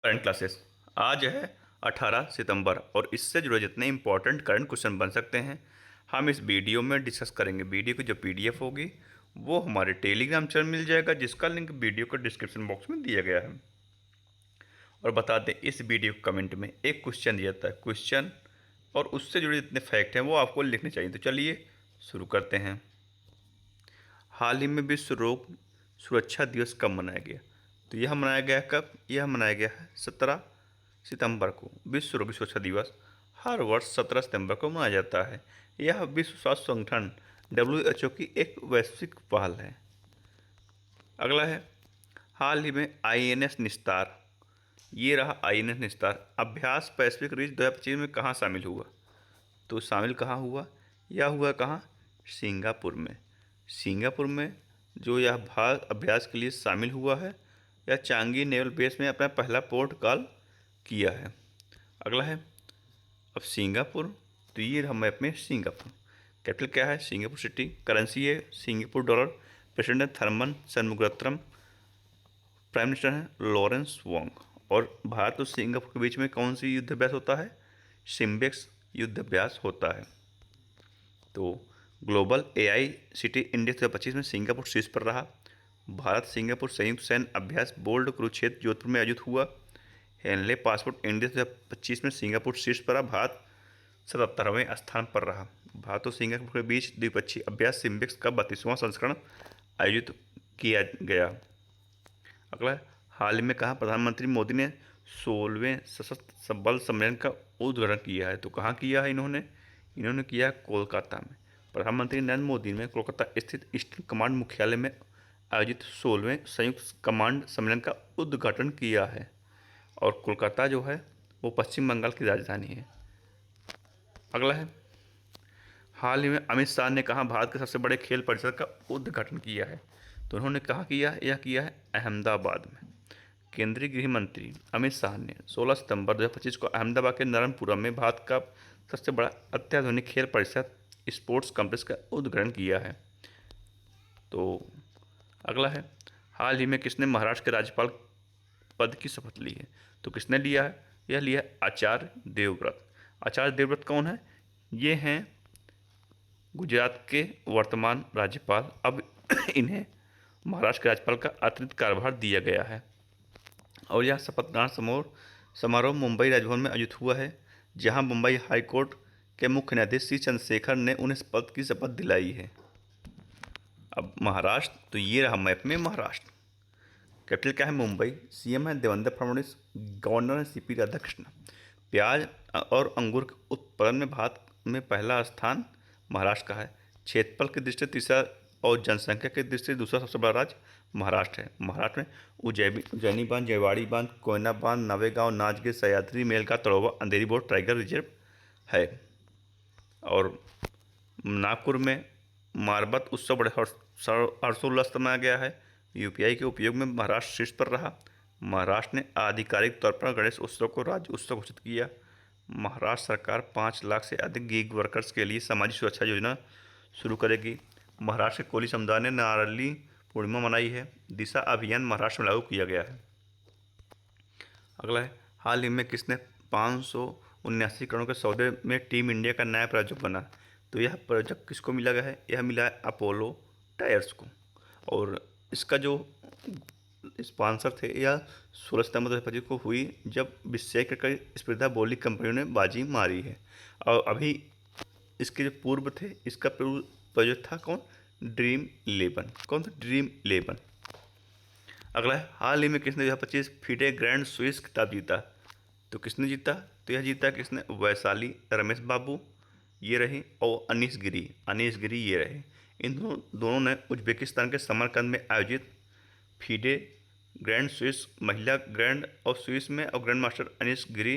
Current classes. आज है 18 सितंबर और इससे जुड़े जितने इंपॉर्टेंट करंट क्वेश्चन बन सकते हैं हम इस वीडियो में डिस्कस करेंगे। वीडियो की जो पीडीएफ होगी वो हमारे टेलीग्राम चैनल मिल जाएगा, जिसका लिंक वीडियो के डिस्क्रिप्शन बॉक्स में दिया गया है। और बता दें, इस वीडियो कमेंट में एक क्वेश्चन दिया जाता है। क्वेश्चन और उससे जुड़े जितने फैक्ट हैं वो आपको लिखने चाहिए। तो चलिए शुरू करते हैं। हाल ही में विश्व रोग सुरक्षा दिवस कब मनाया गया? तो यह मनाया गया कब? यह मनाया गया है 17 सितंबर को। विश्व रोग सुरक्षा दिवस हर वर्ष 17 सितंबर को मनाया जाता है। यह विश्व स्वास्थ्य संगठन WHO की एक वैश्विक पहल है। अगला है, हाल ही में INS निस्तार, ये रहा INS निस्तार अभ्यास पैसिफिक रिच 2025 में कहाँ शामिल हुआ? तो शामिल कहाँ हुआ? यह हुआ कहाँ? सिंगापुर में। सिंगापुर में जो यह भाग अभ्यास के लिए शामिल हुआ है, यह चांगी नेवल बेस में अपना पहला पोर्ट कॉल किया है। अगला है, अब सिंगापुर, तो ये हम मैप में सिंगापुर। कैपिटल क्या है? Singapore city. करेंसी है सिंगापुर डॉलर। प्रेसिडेंट है थर्मन शनमुगात्रम। प्राइम मिनिस्टर हैं लॉरेंस वोंग। और भारत और सिंगापुर के बीच में कौन सी युद्ध अभ्यास होता है? सिम्बेक्स युद्ध अभ्यास होता है। तो ग्लोबल AI सिटी इंडेक्स 2025 में सिंगापुर शीर्ष पर रहा। भारत सिंगापुर संयुक्त सैन्य अभ्यास बोल्ड कुरुक्षेत्र जोधपुर में आयोजित हुआ। हेनले पासपोर्ट इंडेक्स 2025 में सिंगापुर शीर्ष पर रहा। भारत 77वें स्थान पर रहा। भारत और सिंगापुर के बीच द्विपक्षीय अभ्यास सिम्बेक्स का 32वां संस्करण आयोजित किया गया। अगला है, हाल ही में कहा प्रधानमंत्री मोदी ने 16वें सशस्त्र बल सम्मेलन का उद्घाटन किया है? तो कहाँ किया है इन्होंने किया है कोलकाता में। प्रधानमंत्री नरेंद्र मोदी ने कोलकाता स्थित ईस्टर्न कमांड मुख्यालय में आयोजित 16वें संयुक्त कमांड सम्मेलन का उद्घाटन किया है। और कोलकाता जो है वो पश्चिम बंगाल की राजधानी है। अगला है, हाल ही में अमित शाह ने कहा भारत के सबसे बड़े खेल परिसर का उद्घाटन किया है? तो उन्होंने कहाँ किया है? यह किया है अहमदाबाद में। केंद्रीय गृह मंत्री अमित शाह ने 16 सितंबर 2025 को अहमदाबाद के नरमपुरा में भारत का सबसे बड़ा अत्याधुनिक खेल परिसर स्पोर्ट्स कॉम्प्लेक्स का उद्घाटन किया है। तो अगला है, हाल ही में किसने महाराष्ट्र के राज्यपाल पद की शपथ ली है? तो किसने लिया है? यह लिया है आचार्य देवव्रत। आचार्य देवव्रत कौन है? ये हैं गुजरात के वर्तमान राज्यपाल। अब इन्हें महाराष्ट्र के राज्यपाल का अतिरिक्त कार्यभार दिया गया है। और यह शपथ ग्रहण समारोह मुंबई राजभवन में आयोजित हुआ है, जहां मुंबई हाई कोर्ट के मुख्य न्यायाधीश C चंद्रशेखर ने उन्हें पद की शपथ दिलाई है। अब महाराष्ट्र, तो ये रहा मैप में महाराष्ट्र। कैपिटल क्या है? मुंबई। CM है देवेंद्र फडणवीस। गवर्नर है CP राधाकृष्ण। प्याज और अंगूर के उत्पादन में भारत में पहला स्थान महाराष्ट्र का है। क्षेत्रफल की दृष्टि से तीसरा और जनसंख्या की दृष्टि से दूसरा सबसे बड़ा राज्य महाराष्ट्र है। महाराष्ट्र में उज्जैनी बांध, जयवाड़ी बांध, कोयना बांध, नवेगांव, नाचगीर, सह्याद्री, मेलघाट, तड़ोवा, अंधेरी बोर्ड टाइगर रिजर्व है। और नागपुर में मारबत उत्सव बड़े हर्षोल्लास से मनाया गया है। UPI के उपयोग में महाराष्ट्र शीर्ष पर रहा। महाराष्ट्र ने आधिकारिक तौर पर गणेश उत्सव को राज्य उत्सव घोषित किया। महाराष्ट्र सरकार 5 लाख से अधिक गिग वर्कर्स के लिए सामाजिक सुरक्षा योजना शुरू करेगी। महाराष्ट्र के कोली समुदाय ने नारली पूर्णिमा मनाई है। दिशा अभियान महाराष्ट्र में लागू किया गया है। अगला है, हाल ही में किसने 579 करोड़ के सौदे में टीम इंडिया का नया प्रायोजक बना? तो यह प्रायोजक किसको मिला गया है? यह मिला है अपोलो टायर्स को। और इसका जो स्पॉन्सर थे यह 16 सितंबर 2025 को हुई, जब विश्व क्रिकेट स्पर्धा बॉलिंग कंपनियों ने बाजी मारी है। और अभी इसके जो पूर्व थे, इसका पूर्व प्रायोजक था कौन? ड्रीम 11। कौन सा? ड्रीम 11। अगला है, हाल ही में किसने 2025 फीडे ग्रैंड स्विस खिताब जीता? तो किसने जीता? तो यह जीता किसने? वैशाली रमेश बाबू ये रहे, और अनीस गिरी ये रहे। इन दोनों ने उज्बेकिस्तान के समरकंद में आयोजित फीडे ग्रैंड स्विस महिला ग्रैंड और स्विस में और ग्रैंड मास्टर अनीस गिरी,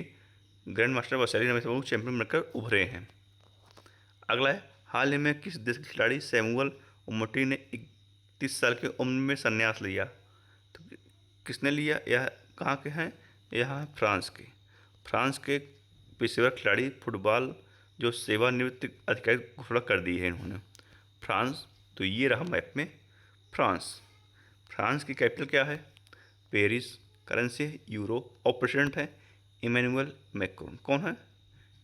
ग्रैंड मास्टर वैशाली रमेश बाबू चैंपियन बनकर उभरे हैं। अगला है, हाल ही में किस देश के खिलाड़ी सैमुअल उमटी ने 31 साल की उम्र में संन्यास लिया? तो किसने लिया? यह कहाँ के हैं? यह है फ्रांस के। फ्रांस के पेशेवर खिलाड़ी फुटबॉल जो सेवानिवृत्त अधिकारी घोषणा कर दी है इन्होंने। फ्रांस, तो ये रहा मैप में फ्रांस। फ्रांस की कैपिटल क्या है? पेरिस। करेंसी है यूरो और प्रेसिडेंट है इमैनुअल मैक्रोन। कौन है?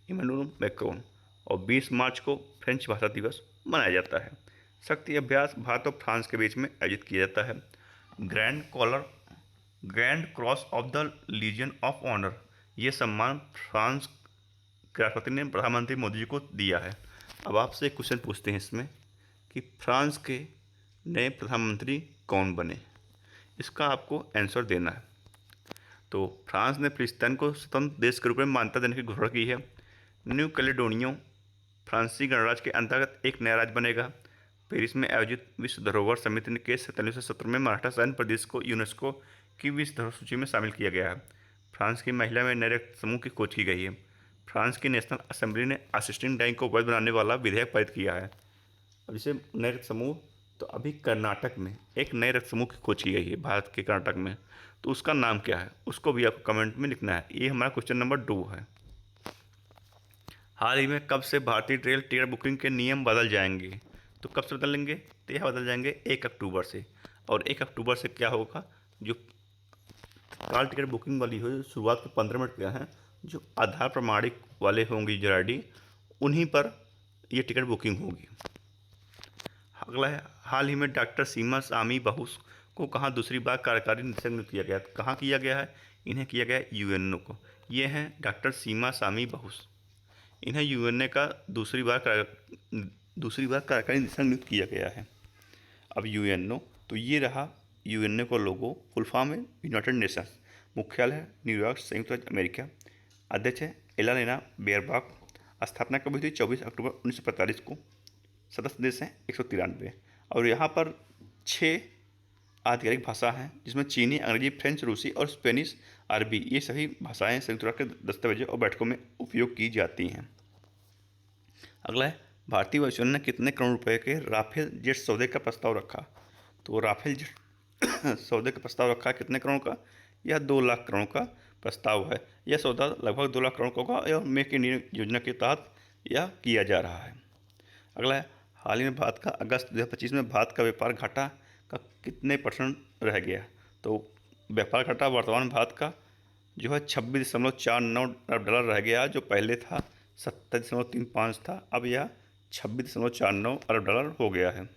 Emmanuel Macron. और 20 मार्च को फ्रेंच भाषा दिवस मनाया जाता है। शक्ति अभ्यास भारत और फ्रांस के बीच में आयोजित किया जाता है। Grand Cross of the Legion of Honour, ये सम्मान फ्रांस के राष्ट्रपति ने प्रधानमंत्री मोदी जी को दिया है। अब आपसे एक क्वेश्चन पूछते हैं इसमें कि फ्रांस के नए प्रधानमंत्री कौन बने, इसका आपको आंसर देना है। तो फ्रांस ने फिलिस्तीन को स्वतंत्र देश के रूप में मान्यता देने की घोषणा की है। न्यू कैलेडोनिया फ्रांसीसी गणराज्य के अंतर्गत एक नया राज्य बनेगा। पेरिस में आयोजित विश्व धरोहर समिति के 47वें सत्र में मराठा सैन्य प्रदेश को यूनेस्को की विश्व धरोहर सूची में शामिल किया गया है। फ्रांस की महिला में नए रक्त समूह की खोज की गई है। फ्रांस की नेशनल असेंबली ने असिस्टिंग डाइंग को वैध बनाने वाला विधेयक पारित किया है। अब जैसे नए रक्त समूह, तो अभी कर्नाटक में एक नए रक्त समूह की खोज की गई है, भारत के कर्नाटक में। तो उसका नाम क्या है, उसको भी आपको कमेंट में लिखना है। ये हमारा क्वेश्चन नंबर 2 है। हाल ही में कब से भारतीय रेल टिकट बुकिंग के नियम बदल जाएंगे? तो कब से बदलेंगे? तो यह बदल जाएंगे 1 अक्टूबर से। और 1 अक्टूबर से क्या होगा, जो तत्काल टिकट बुकिंग वाली हो, शुरुआत के 15 मिनट क्या हैं, जो आधार प्रमाणिक वाले होंगे यूजर आई, उन्हीं पर ये टिकट बुकिंग होगी। अगला है, हाल ही में डॉक्टर सीमा सामी बहुस को कहाँ दूसरी बार कार्यकारी निदेशक नियुक्त किया गया? कहाँ किया गया है? इन्हें किया गया है यूएनओ को। ये हैं डॉक्टर सीमा सामी बहुस, इन्हें यूएनए का दूसरी बार कार्यकारी निदेशक नियुक्त किया गया है। अब यूएनओ, तो ये रहा यूएनए का लोगो। फुल फॉर्म है यूनाइटेड नेशंस। मुख्यालय है न्यूयॉर्क, संयुक्त राज्य अमेरिका। अध्यक्ष है एलालेना बेयरबाक। स्थापना कब हुई थी? 24 अक्टूबर 1945 को। सदस्य देश हैं 193। और यहाँ पर 6 आधिकारिक भाषा हैं, जिसमें चीनी, अंग्रेजी, फ्रेंच, रूसी और स्पेनिश, अरबी, ये सभी भाषाएं संयुक्त राष्ट्र के दस्तावेजों और बैठकों में उपयोग की जाती हैं। अगला है, भारतीय वायुसेना ने कितने करोड़ रुपए के राफेल जेट सौदे का प्रस्ताव रखा? तो राफेल जेट सौदे का प्रस्ताव रखा कितने करोड़ का? यह 2 लाख करोड़ का प्रस्ताव है। यह सौदा लगभग 2 लाख करोड़ का होगा और मेक इन इंडिया योजना के तहत यह किया जा रहा है। अगला है, हाल ही में भारत का अगस्त 2025 में भारत का व्यापार घाटा का कितने % रह गया? तो व्यापार घाटा वर्तमान भारत का जो है 26.49 अरब डॉलर रह गया, जो पहले था 70.35 था, अब यह 26.49 अरब डॉलर हो गया है।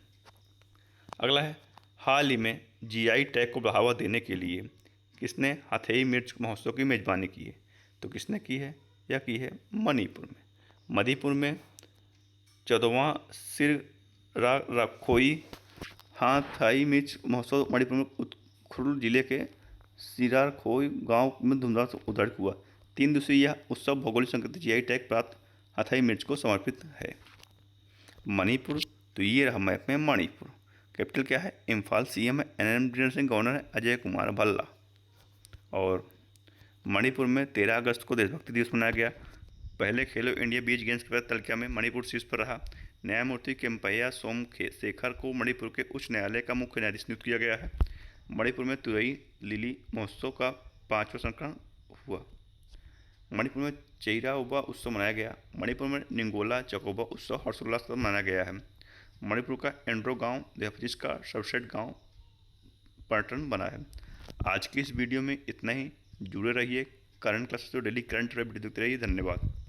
अगला है, हाल ही में जीआई टैग को बढ़ावा देने के लिए किसने हथेई मिर्च महोत्सव की मेज़बानी की है? तो किसने की है? यह की है मणिपुर में। मणिपुर में 14वां सिरराखोई हाथाई मिर्च महोत्सव मणिपुर में उखरुल जिले के सिरारखोई गांव में धूमधाम से उद्घाटित हुआ। 3 दिवसीय यह उत्सव भौगोलिक संकेत जीआई टैग प्राप्त हाथाई मिर्च को समर्पित है। मणिपुर, तो ये रहा मैप में मणिपुर। कैपिटल क्या है? इम्फाल। सीएम है एनएन वीरेंद्र सिंह। गवर्नर है अजय कुमार भल्ला। और मणिपुर में 13 अगस्त को देशभक्ति दिवस मनाया गया। पहले खेलो इंडिया बीच गेम्स के बाद तलकिया में मणिपुर शीर्ष पर रहा। न्यायमूर्ति केम्पैया सोमशेखर को मणिपुर के उच्च न्यायालय का मुख्य न्यायाधीश नियुक्त किया गया है। मणिपुर में तुरई लिली महोत्सव का 5वां संस्करण हुआ। मणिपुर में चेइरा ओबा उत्सव मनाया गया। मणिपुर में निंगोला चकोबा उत्सव हर्षोल्लास से मनाया गया है। मणिपुर का एंड्रो गांव 2025 का सर्वश्रेष्ठ गांव पर्यटन बना है। आज की इस वीडियो में इतना ही। जुड़े रहिए करंट क्लासेस, जो डेली करंट वीडियो देखते रहिए। धन्यवाद।